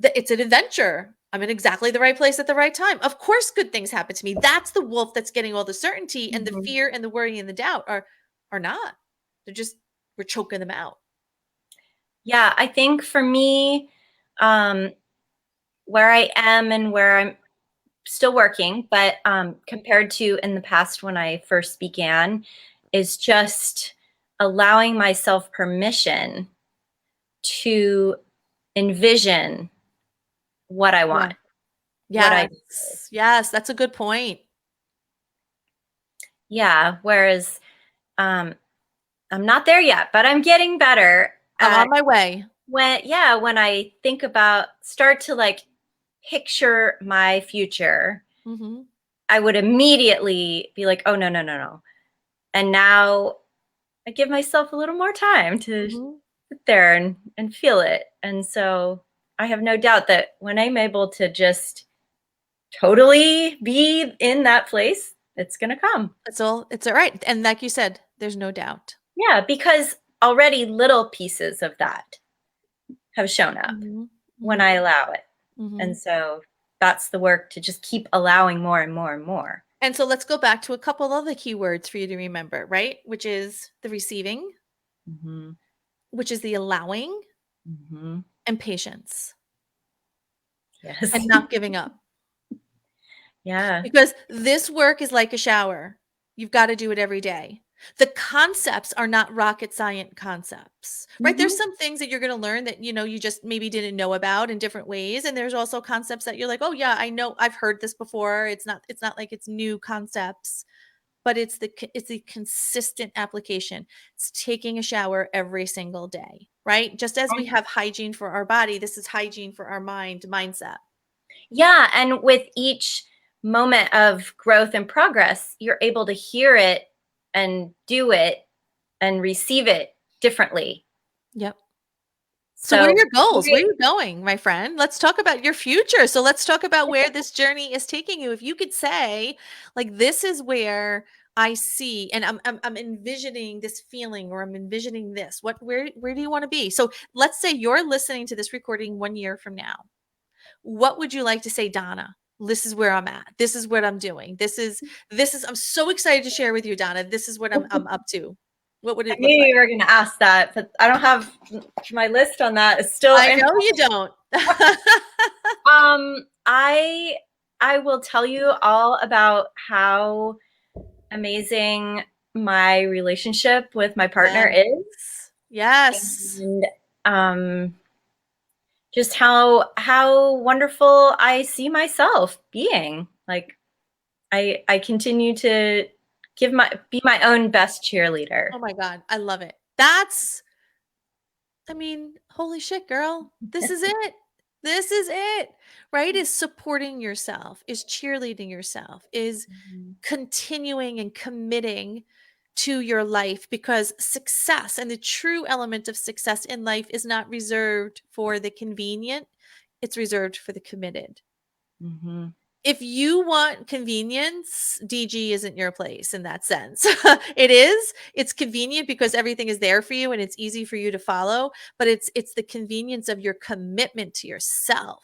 that it's an adventure. I'm in exactly the right place at the right time. Of course, good things happen to me. That's the wolf that's getting all the certainty, and the Mhm. fear and the worry and the doubt are not. They're just we're choking them out. Yeah, I think for me, um, where I am and where I'm still working, but compared to in the past when I first began, is just allowing myself permission to envision what I Yeah. want, what I desire. Yes. Yes, that's a good point. Yeah. Whereas um, I'm not there yet, but I'm getting better I'm at on my way. when I think about, start to like picture my future, Mhm. I would immediately be like, oh, no, no, no, no. And now I give myself a little more time to Mhm. sit there and feel it. And so I have no doubt that when I'm able to just totally be in that place, it's going to come. It's all right. And like you said, there's no doubt. Yeah, because already little pieces of that have shown up Mhm. when Mhm. I allow it. And Mhm. so that's the work, to just keep allowing more and more and more. And so let's go back to a couple of the key words for you to remember, right? Which is the receiving, Mhm. which is the allowing, Mhm. and patience, and Yes. not giving up. Yeah. Because this work is like a shower. You've got to do it every day. The concepts are not rocket science concepts, right? There's Mhm. some things that you're going to learn that, you just maybe didn't know about in different ways. And there's also concepts that you're like, oh yeah, I know I've heard this before. It's not like it's new concepts, but it's the consistent application. It's taking a shower every single day, right? Just as we have hygiene for our body, this is hygiene for our mindset. Yeah, and with each moment of growth and progress, you're able to hear it and do it and receive it differently. Yep. So what are So, your goals? Where are right. you going, my friend? Let's talk about your future. So let's talk about where this journey is taking you. If you could say, like, this is where I see, and I'm envisioning this feeling, or I'm envisioning this. Where do you want to be? So let's say you're listening to this recording 1 year from now. What would you like to say, Donna? This is where I'm at. This is what I'm doing. I'm so excited to share with you, Donna. This is what I'm up to. What would I it knew look like? you were going to ask that, but I don't have my list on that. It's still. I know you don't. I will tell you all about how amazing my relationship with my partner is. Yes. And just how wonderful I see myself being. Like I continue to be my own best cheerleader. Oh my God. I love it. Holy shit, girl. This is it. This is it. Right? Is supporting yourself, is cheerleading yourself, is continuing and committing to your life, because success, and the true element of success in life, is not reserved for the convenient. It's reserved for the committed. Mm-hmm. If you want convenience, DG isn't your place in that sense. It's convenient because everything is there for you and it's easy for you to follow, but it's the convenience of your commitment to yourself,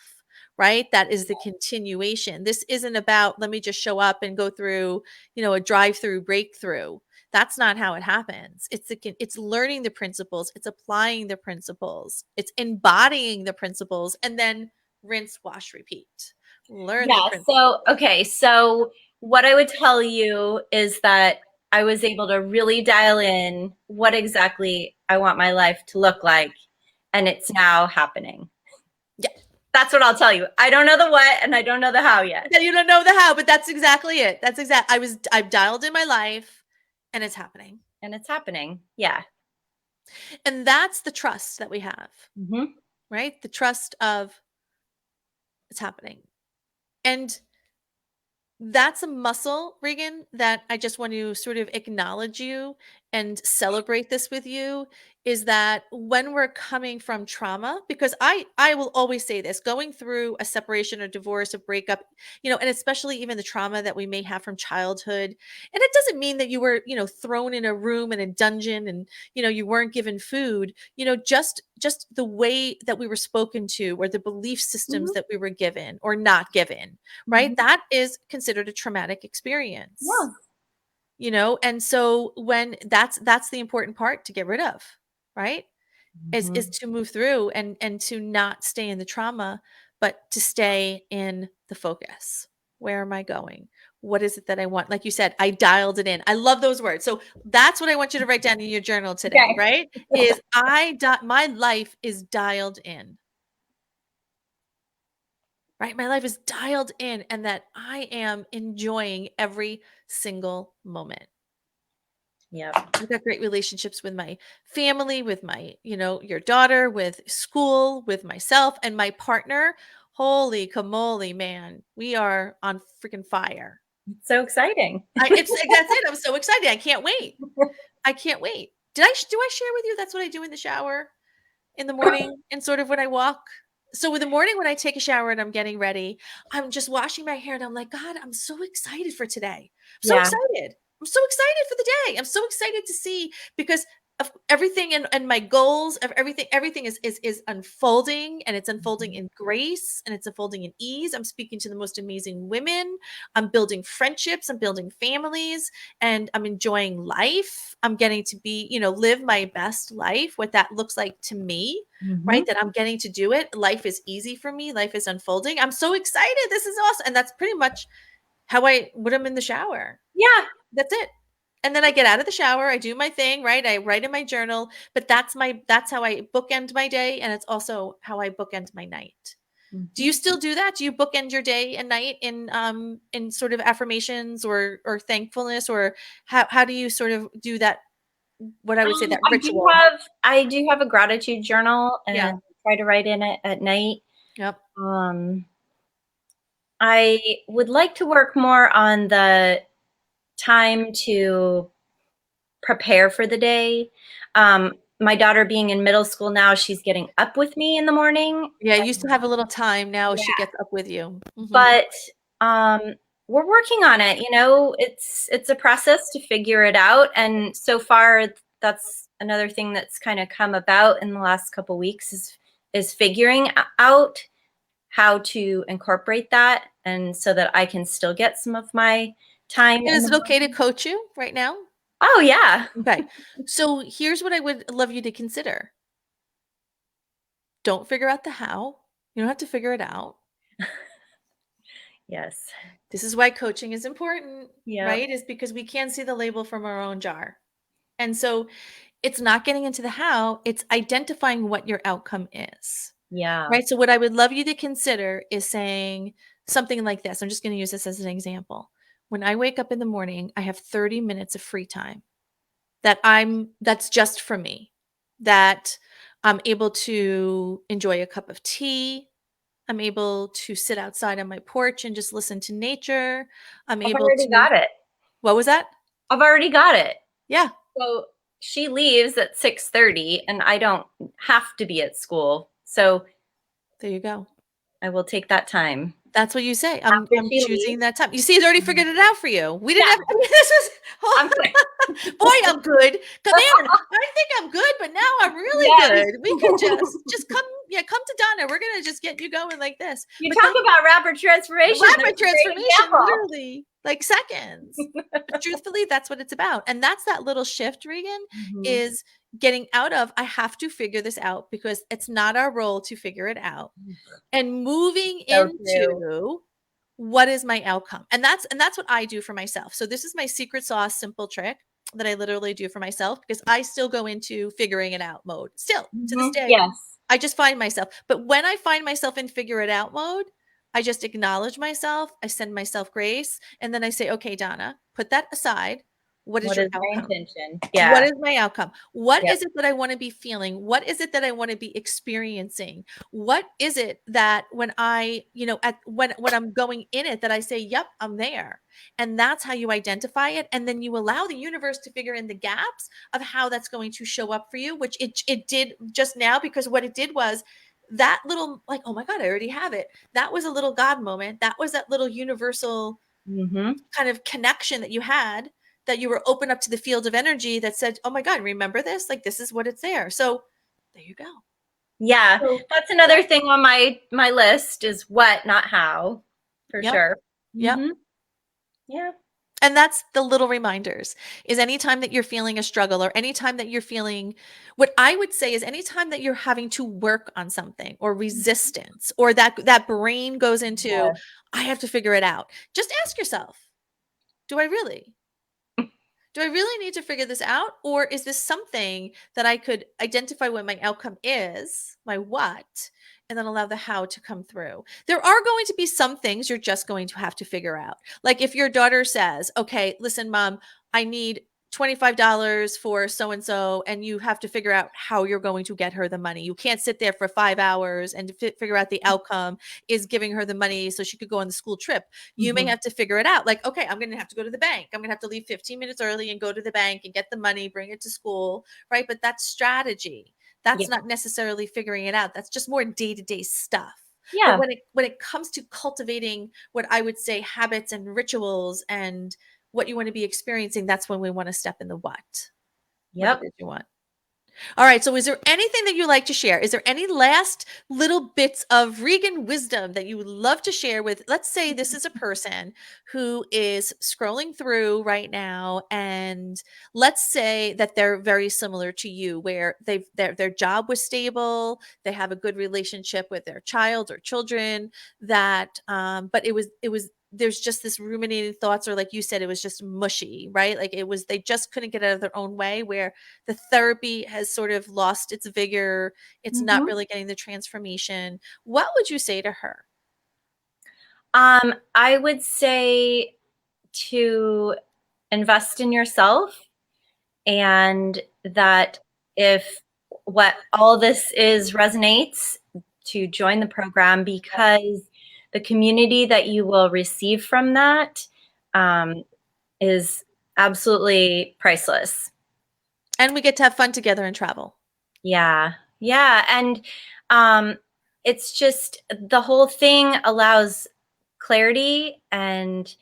right? That is the continuation. This isn't about, let me just show up and go through, a drive-through breakthrough. That's not how it happens. It's learning the principles, it's applying the principles, it's embodying the principles, and then rinse, wash, repeat. Learn the principles. So what I would tell you is that I was able to really dial in what exactly I want my life to look like, and it's now happening. Yeah. That's what I'll tell you. I don't know the what and I don't know the how yet. You don't know the how, but that's exactly it. I've dialed in my life and it's happening. And it's happening. Yeah. And that's the trust that we have, right? The trust of it's happening. And that's a muscle, Regan, that I just want to sort of acknowledge you and celebrate this with you, is that when we're coming from trauma, because I will always say this, going through a separation or divorce, a breakup, and especially even the trauma that we may have from childhood. And it doesn't mean that you were, thrown in a room in a dungeon and, you weren't given food, just the way that we were spoken to, or the belief systems that we were given or not given, right? That is considered a traumatic experience. Yeah. And so when that's the important part to get rid of, right? Is to move through and to not stay in the trauma, but to stay in the focus. Where am I going? What is it that I want? Like you said, I dialed it in. I love those words. So that's what I want you to write down in your journal today, right? Is my life is dialed in. Right? My life is dialed in, and that I am enjoying every single moment. Yeah. I've got great relationships with my family, with my, your daughter, with school, with myself, and my partner. Holy camole, man. We are on freaking fire. It's so exciting. That's it. I'm so excited. I can't wait. I can't wait. Do I share with you that's what I do in the shower in the morning and sort of when I walk? So in the morning when I take a shower and I'm getting ready, I'm just washing my hair and I'm like, God, I'm so excited for today. I'm so excited. I'm so excited for the day. I'm so excited to see, because of everything and my goals of everything is unfolding, and it's unfolding in grace, and it's unfolding in ease. I'm speaking to the most amazing women. I'm building friendships. I'm building families, and I'm enjoying life. I'm getting to be, live my best life, what that looks like to me, right? That I'm getting to do it. Life is easy for me. Life is unfolding. I'm so excited. This is awesome. And that's pretty much when I'm in the shower. Yeah. That's it. And then I get out of the shower, I do my thing, right? I write in my journal, but that's how I bookend my day. And it's also how I bookend my night. Do you still do that? Do you bookend your day and night in sort of affirmations or thankfulness, or how do you sort of do that? What I would say that ritual. I do have a gratitude journal, and try to write in it at night. Yep. I would like to work more on the time to prepare for the day. My daughter being in middle school now, she's getting up with me in the morning. Yeah, you used to have a little time. Now she gets up with you. But we're working on it. You know, it's a process to figure it out. And so far, that's another thing that's kind of come about in the last couple weeks is figuring out how to incorporate that, and so that I can still get some of my time And in is the it okay to morning. coach you right now? Oh yeah. Okay. So here's what I would love you to consider. Don't figure out the how. You don't have to figure it out. Yes. This is why coaching is important, Yep. right? Is because we can't see the label from our own jar. And so it's not getting into the how, it's identifying what your outcome is, Yeah. right? So what I would love you to consider is saying something like this. I'm just going to use this as an example. When I wake up in the morning, I have 30 minutes of free time that's just for me, that I'm able to enjoy a cup of tea. I'm able to sit outside on my porch and just listen to nature. I'm I've able already to got it. What was that? I've already got it. Yeah, So she leaves at 6:30 and I don't have to be at school. So there you go. I will take that time That's what you say. after I'm she choosing leaves. that time. You see, he's already figured it out for you. We didn't Yeah, have. I mean, this is. I'm quick. Boy, I'm good. Come in. I think I'm good, but now I'm really Yes. good. We could just come. Yeah, come to Donna. We're gonna just get you going like this. You But talk that about rapid transformation. That's rapid a great transformation, example. literally like seconds. But truthfully, that's what it's about. And that's that little shift, Regan, Mhm. is getting out of I have to figure this out because it's not our role to figure it out. And moving So true. into what is my outcome? And that's what I do for myself. So this is my secret sauce simple trick that I literally do for myself because I still go into figuring it out mode. Still to this day, Yes. I just find myself. But when I find myself in figure it out mode, I just acknowledge myself, I send myself grace, and then I say, "Okay, Donna, put that aside. What is What your is my outcome? intention? What Yeah. is my outcome? What Yep. is it that I want to be feeling? What is it that I want to be experiencing? What is it that when I, at when I'm going in it that I say, "Yep, I'm there." And that's how you identify it and then you allow the universe to figure in the gaps of how that's going to show up for you, which it did just now because what it did was that little like, "Oh my god, I already have it." That was a little God moment. That was that little universal Mhm. kind of connection that you had, that you were open up to the field of energy that said, "Oh my god, remember this? Like this is what it's there." So, there you go. Yeah. So, That's yeah. another thing on my list is what, not how, for Yep. sure. Yep. Mhm. Yeah. And that's the little reminders. Is anytime that you're feeling a struggle or anytime that you're feeling what I would say is anytime that you're having to work on something or resistance or that brain goes into Yeah. I have to figure it out. Just ask yourself, do I really? Do I really need to figure this out? Or is this something that I could identify what my outcome is, my what, and then allow the how to come through? There are going to be some things you're just going to have to figure out. Like if your daughter says, okay, listen, mom, I need $25 for so and so, and you have to figure out how you're going to get her the money. You can't sit there for 5 hours and figure out the outcome is giving her the money so she could go on the school trip. You may Mhm. have to figure it out. Like, okay, I'm going to have to go to the bank. I'm going to have to leave 15 minutes early and go to the bank and get the money, bring it to school, right? But that's strategy. Yeah. That's not necessarily figuring it out. That's just more day-to-day stuff. But Yeah. when it comes to cultivating what I would say habits and rituals and what you want to be experiencing, that's when we want to step in the what it Yep. is you want. All right. So, is there anything that you like to share? Is there any last little bits of Regan wisdom that you would love to share with? Let's say this is a person who is scrolling through right now, and let's say that they're very similar to you, where their job was stable, they have a good relationship with their child or children. But it was there's just this ruminating thoughts, or like you said, it was just mushy, right? Like it was they just couldn't get out of their own way. Where the therapy has sort of lost its vigor. It's not Mhm. really getting the transformation. What would you say to her? I would say to invest in yourself, and that if what all this is resonates, to join the program, because the community that you will receive from that um, is absolutely priceless. And we get to have fun together and travel. Yeah. Yeah. And um, it's just the whole thing allows clarity and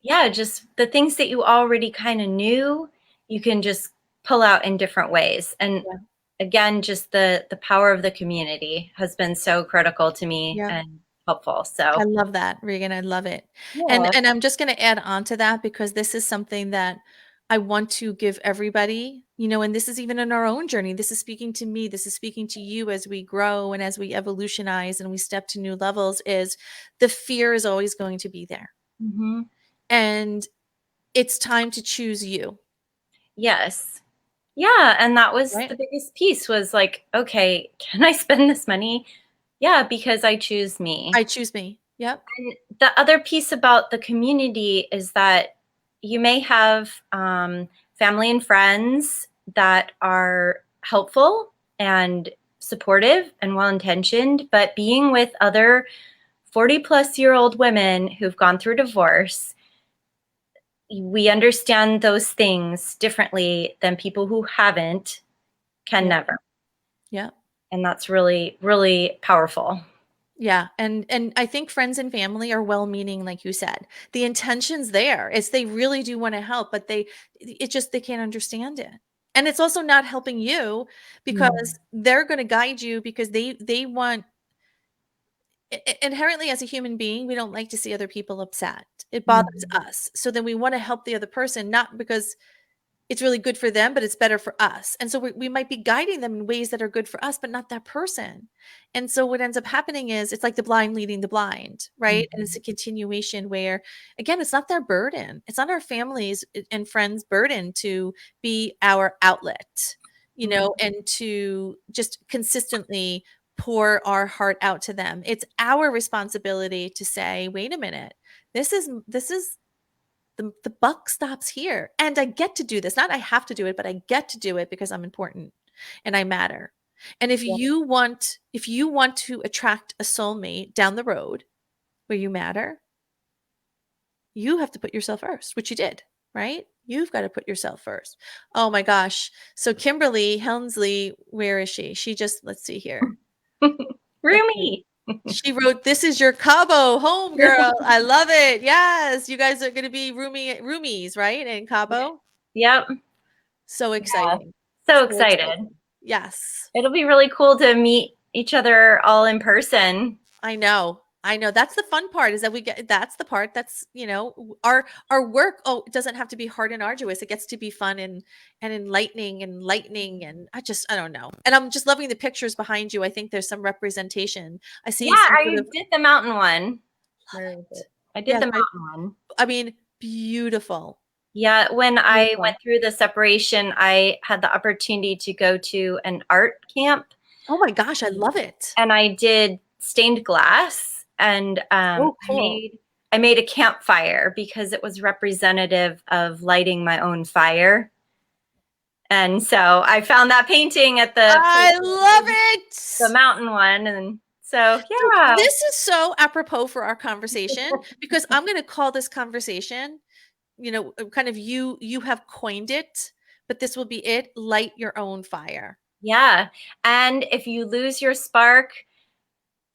Yeah, just the things that you already kind of knew, you can just pull out in different ways. And Yeah. again, just the power of the community has been so critical to me Yeah. and helpful. I So love that, Regan. I love it. And yeah. I'm just going to add on to that because this is something that I want to give everybody, and this is even in our own journey. This is speaking to me. This is speaking to you as we grow and as we evolutionize and we step to new levels is the fear is always going to be there. Hmm. And it's time to choose you, Yes. Yeah. And that was right? the biggest piece was like, okay, can I spend this money? Yeah, because I choose me. I choose me. Yep. And the other piece about the community is that you may have family and friends that are helpful and supportive and well intentioned, but being with other 40-plus-year-old women who've gone through divorce, we understand those things differently than people who haven't can Yeah. never. Yeah. And that's really, really powerful. Yeah, and I think friends and family are well-meaning, like you said. The intention's there. It's they really do want to help, but they can't understand it. And it's also not helping you because they're going to guide you because they want inherently as a human being, we don't like to see other people upset. It bothers Mhm. us. So then we want to help the other person, not because it's really good for them, but it's better for us. And so we might be guiding them in ways that are good for us, but not that person. And so what ends up happening is it's like the blind leading the blind, right? And it's a Mhm. continuation where, again, it's not their burden. It's not our families and friends' burden to be our outlet, Mhm. and to just consistently pour our heart out to them. It's our responsibility to say, wait a minute, this is the buck stops here. And I get to do this. Not I have to do it, but I get to do it because I'm important and I matter. And Yeah. if you want to attract a soulmate down the road where you matter, you have to put yourself first, which you did, right? You've got to put yourself first. Oh my gosh. So Kimberly Helmsley, where is she? She just, let's see here. Let's see. Roomy. She wrote, "This is your Cabo home, girl." I love it. Yes, you guys are going to be roomies, right? In Cabo. Yep. So Yeah. exciting. So So excited. exciting. Yes. It'll be really cool to meet each other all in person. I know. I know. That's the fun part is that that's the part that's, our work, it doesn't have to be hard and arduous. It gets to be fun and enlightening and lightning and I don't know. And I'm just loving the pictures behind you. I think there's some representation. I Yeah, see some sort I of did the mountain one. love Where is it. it? I did Yes, the mountain one. I mean, beautiful. Yeah, when I Beautiful. went through the separation, I had the opportunity to go to an art camp, Oh my gosh, I love it. and I did stained glass, and So cool. I made a campfire because it was representative of lighting my own fire. And so I found that painting at the place I where I love did the it. mountain one, and so So yeah, this is so apropos for our conversation because I'm going to call this conversation, kind of you have coined it, but this will be it. Light your own fire. yeah. And if you lose your spark,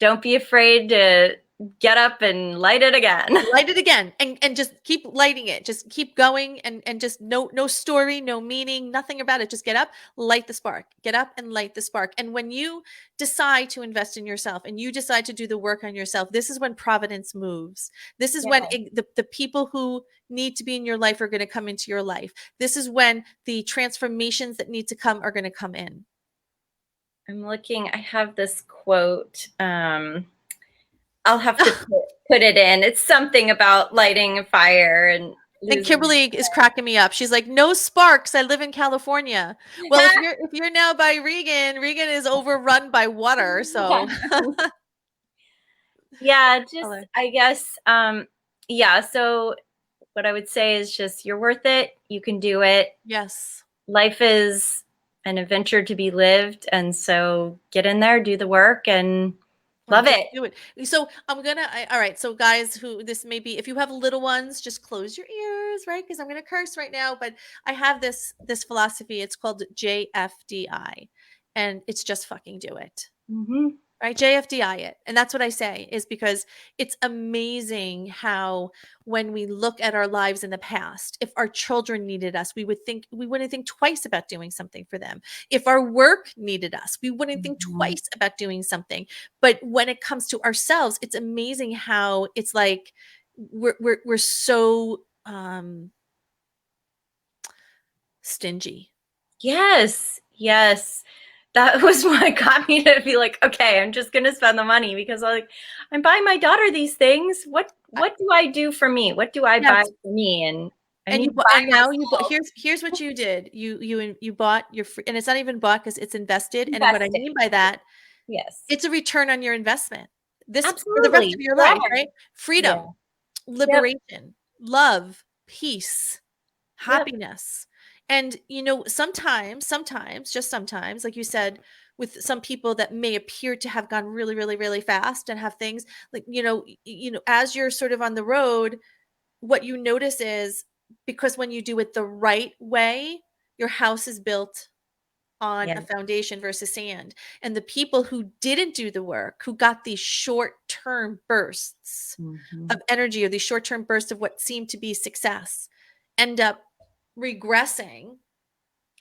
don't be afraid to get up and light it again. Light it again and just keep lighting it. Just keep going and just no story, no meaning, nothing about it. Just get up, light the spark. Get up and light the spark. And when you decide to invest in yourself and you decide to do the work on yourself, this is when providence moves. This is when Yeah. the people who need to be in your life are going to come into your life. This is when the transformations that need to come are going to come in. I'm looking, I have this quote. I'll have to put it in. It's something about lighting a fire and And losing. Kimberly is cracking me up. She's like, "No sparks. I live in California." Well, if you're now by Regan, Regan is overrun by water. So, Yeah, just color. I guess yeah, so what I would say is just you're worth it. You can do it. Yes. Life is an adventure to be lived, and so get in there, do the work, and love Just it. do it. So all right. So guys who this may be, if you have little ones, just close your ears, right? Because I'm going to curse right now, but I have this philosophy. It's called JFDI and it's just fucking do it. Mhm. right? JFDI it. And that's what I say, is because it's amazing how when we look at our lives in the past, if our children needed us, we wouldn't think twice about doing something for them. If our work needed us, we wouldn't think Mhm. twice about doing something. But when it comes to ourselves, it's amazing how it's like we're so stingy. Yes, yes. That was what got me to be like, okay, I'm just gonna spend the money because I'm buying my daughter these things. Uh, What do I do for me? What do I buy yes. for me? And I And need you to bu buy and now you bu myself. here's what you did. You bought your free, and it's not even bought because it's invested, and what I Investing. mean by that, Yes. it's a return on your investment. This for the rest of Absolutely. your life, Forever. right? Yeah. Freedom, Yep. liberation, love, peace, Yep. happiness. And, sometimes, just sometimes, like you said, with some people that may appear to have gone really, really, really fast and have things like, as you're sort of on the road, what you notice is, because when you do it the right way, your house is built on Yeah. a foundation versus sand. And the people who didn't do the work, who got these short-term bursts Mhm. of energy, or these short-term bursts of what seemed to be success, end up regressing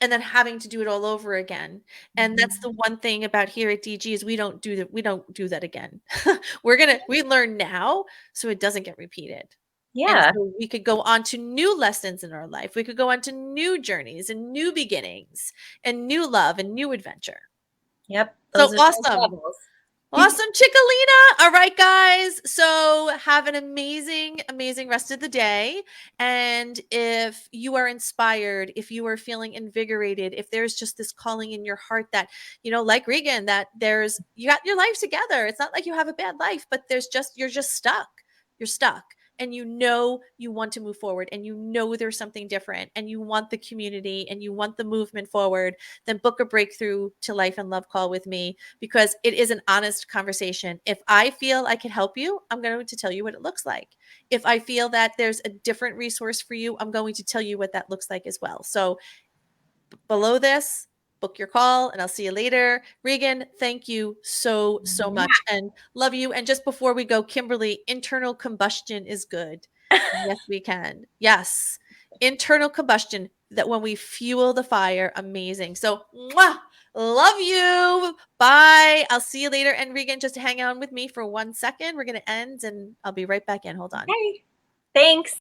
and then having to do it all over again. And that's Mhm. the one thing about here at DG, is we don't do that again. We learn now so it doesn't get repeated. And Yeah. so we could go on to new lessons in our life. We could go on to new journeys and new beginnings and new love and new adventure. Yep. So Those are those awesome. levels. Awesome, Chickalina. All right, guys. So have an amazing, amazing rest of the day. And if you are inspired, if you are feeling invigorated, if there's just this calling in your heart that, like Regan, that you got your life together. It's not like you have a bad life, but you're just stuck. You're stuck. And you want to move forward, and there's something different, and you want the community, and you want the movement forward, then book a breakthrough to life and love call with me, because it is an honest conversation. If I feel I can help you, I'm going to tell you what it looks like. If I feel that there's a different resource for you, I'm going to tell you what that looks like as well. So below this, book your call, and I'll see you later. Regan, thank you so, so much, and love you. And just before we go, Kimberly, internal combustion is good. Yes, we can. Yes. Internal combustion, that when we fuel the fire, amazing. So, mwah, love you. Bye. I'll see you later. And Regan, just hang on with me for 1 second. We're going to end, and I'll be right back in. Hold on. Okay. Thanks.